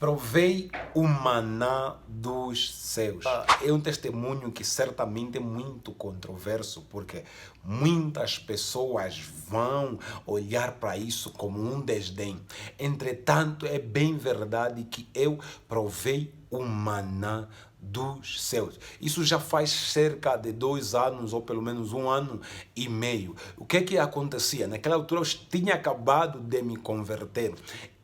Provei o maná dos céus. É um testemunho que certamente é muito controverso, porque muitas pessoas vão olhar para isso como um desdém. Entretanto, é bem verdade que eu provei o maná dos céus. Isso já faz cerca de 2 anos, ou pelo menos 1 ano e meio. O que acontecia? Naquela altura eu tinha acabado de me converter.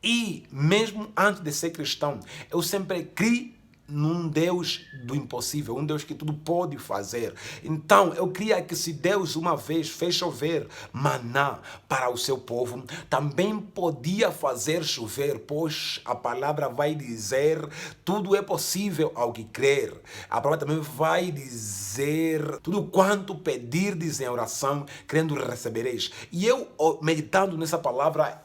E mesmo antes de ser cristão, eu sempre criei num Deus do impossível, um Deus que tudo pode fazer. Então, eu creia que se Deus uma vez fez chover maná para o seu povo, também podia fazer chover, pois a palavra vai dizer, tudo é possível ao que crer. A palavra também vai dizer, tudo quanto pedirdes em oração, crendo recebereis. E eu, meditando nessa palavra,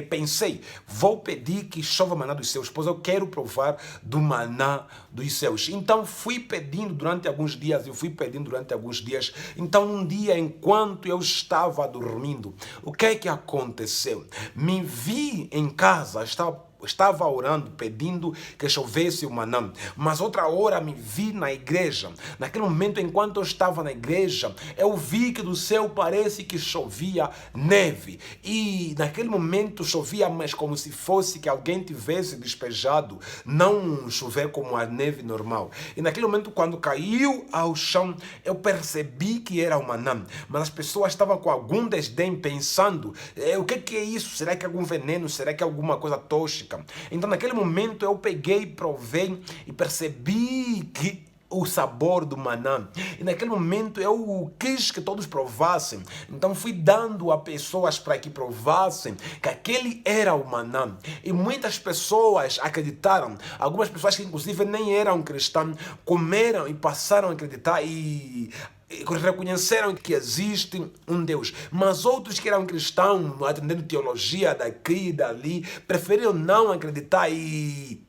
pensei, vou pedir que chova maná dos céus, pois eu quero provar do maná dos céus. Então fui pedindo durante alguns dias, Então um dia, enquanto eu estava dormindo, o que aconteceu? Me vi em casa, estava orando, pedindo que chovesse o maná. Mas outra hora me vi na igreja. Naquele momento, enquanto eu estava na igreja, eu vi que do céu parece que chovia neve. E naquele momento chovia, mas como se fosse que alguém tivesse despejado, não chover como a neve normal. E naquele momento, quando caiu ao chão, eu percebi que era o maná. Mas as pessoas estavam com algum desdém, pensando, o que é isso? Será que é algum veneno? Será que é alguma coisa tóxica? Então naquele momento eu peguei, provei e percebi que o sabor do maná. E naquele momento eu quis que todos provassem. Então fui dando a pessoas para que provassem que aquele era o maná. E muitas pessoas acreditaram. Algumas pessoas que inclusive nem eram cristãs comeram e passaram a acreditar e reconheceram que existe um Deus. Mas outros que eram cristãos, atendendo teologia daqui e dali, preferiram não acreditar e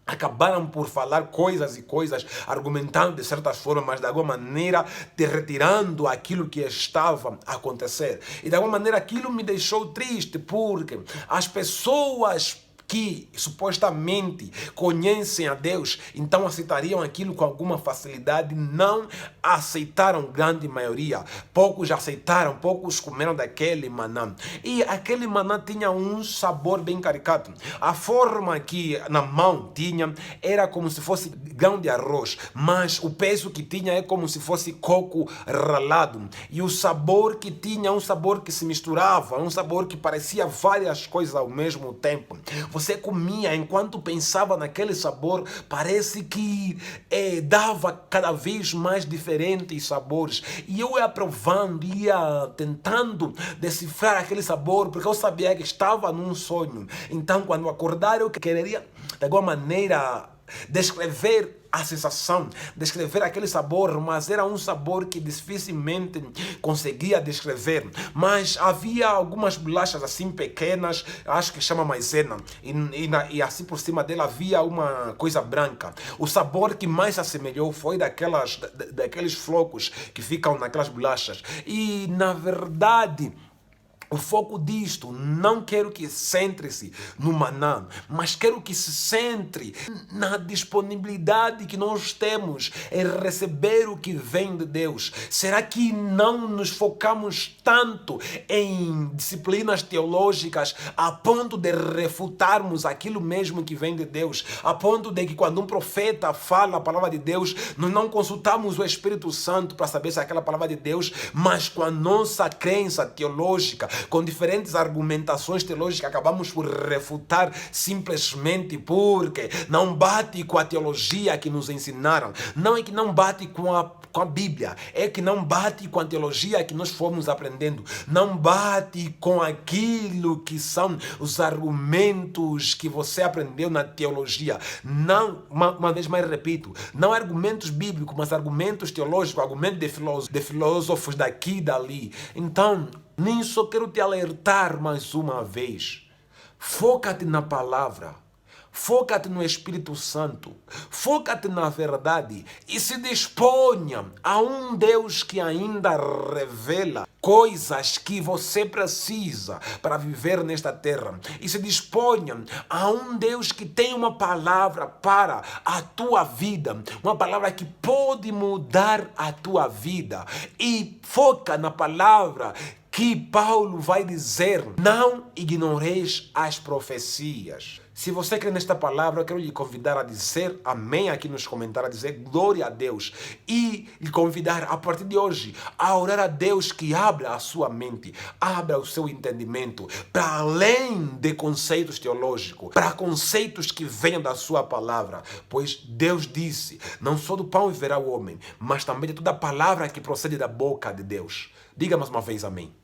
acabaram por falar coisas e coisas, argumentando de certas formas, mas de alguma maneira te retirando aquilo que estava a acontecer. E de alguma maneira aquilo me deixou triste, porque as pessoas que supostamente conhecem a Deus, então aceitariam aquilo com alguma facilidade, não aceitaram grande maioria. Poucos aceitaram, poucos comeram daquele maná. E aquele maná tinha um sabor bem caricato. A forma que na mão tinha era como se fosse grão de arroz, mas o peso que tinha é como se fosse coco ralado. E o sabor que tinha, um sabor que se misturava, um sabor que parecia várias coisas ao mesmo tempo. Você comia, enquanto pensava naquele sabor, parece que dava cada vez mais diferentes sabores. E eu ia provando, ia tentando decifrar aquele sabor, porque eu sabia que estava num sonho. Então, quando acordar, eu queria, de alguma maneira, descrever a sensação, descrever aquele sabor, mas era um sabor que dificilmente conseguia descrever. Mas havia algumas bolachas assim pequenas, acho que chama maisena, e assim por cima dela havia uma coisa branca. O sabor que mais se assemelhou foi daqueles flocos que ficam naquelas bolachas. E na verdade, o foco disto, não quero que centre-se no maná, mas quero que se centre na disponibilidade que nós temos em receber o que vem de Deus. Será que não nos focamos tanto em disciplinas teológicas a ponto de refutarmos aquilo mesmo que vem de Deus? A ponto de que quando um profeta fala a palavra de Deus, nós não consultamos o Espírito Santo para saber se é aquela palavra de Deus, mas com a nossa crença teológica, com diferentes argumentações teológicas, acabamos por refutar simplesmente porque não bate com a teologia que nos ensinaram. Não é que não bate com a Bíblia, é que não bate com a teologia que nós fomos aprendendo, não bate com aquilo que são os argumentos que você aprendeu na teologia. Não, uma vez mais repito, não argumentos bíblicos, mas argumentos teológicos, argumentos de filósofos daqui e dali. Então, nisso eu quero te alertar mais uma vez. Foca-te na palavra. Foca-te no Espírito Santo, foca-te na verdade e se disponha a um Deus que ainda revela coisas que você precisa para viver nesta terra. E se disponha a um Deus que tem uma palavra para a tua vida, uma palavra que pode mudar a tua vida. E foca na palavra que Paulo vai dizer: não ignoreis as profecias. Se você crê nesta palavra, eu quero lhe convidar a dizer amém aqui nos comentários, a dizer glória a Deus. E lhe convidar a partir de hoje a orar a Deus que abra a sua mente, abra o seu entendimento para além de conceitos teológicos, para conceitos que venham da sua palavra. Pois Deus disse: não só do pão viverá o homem, mas também de toda a palavra que procede da boca de Deus. Diga mais uma vez amém.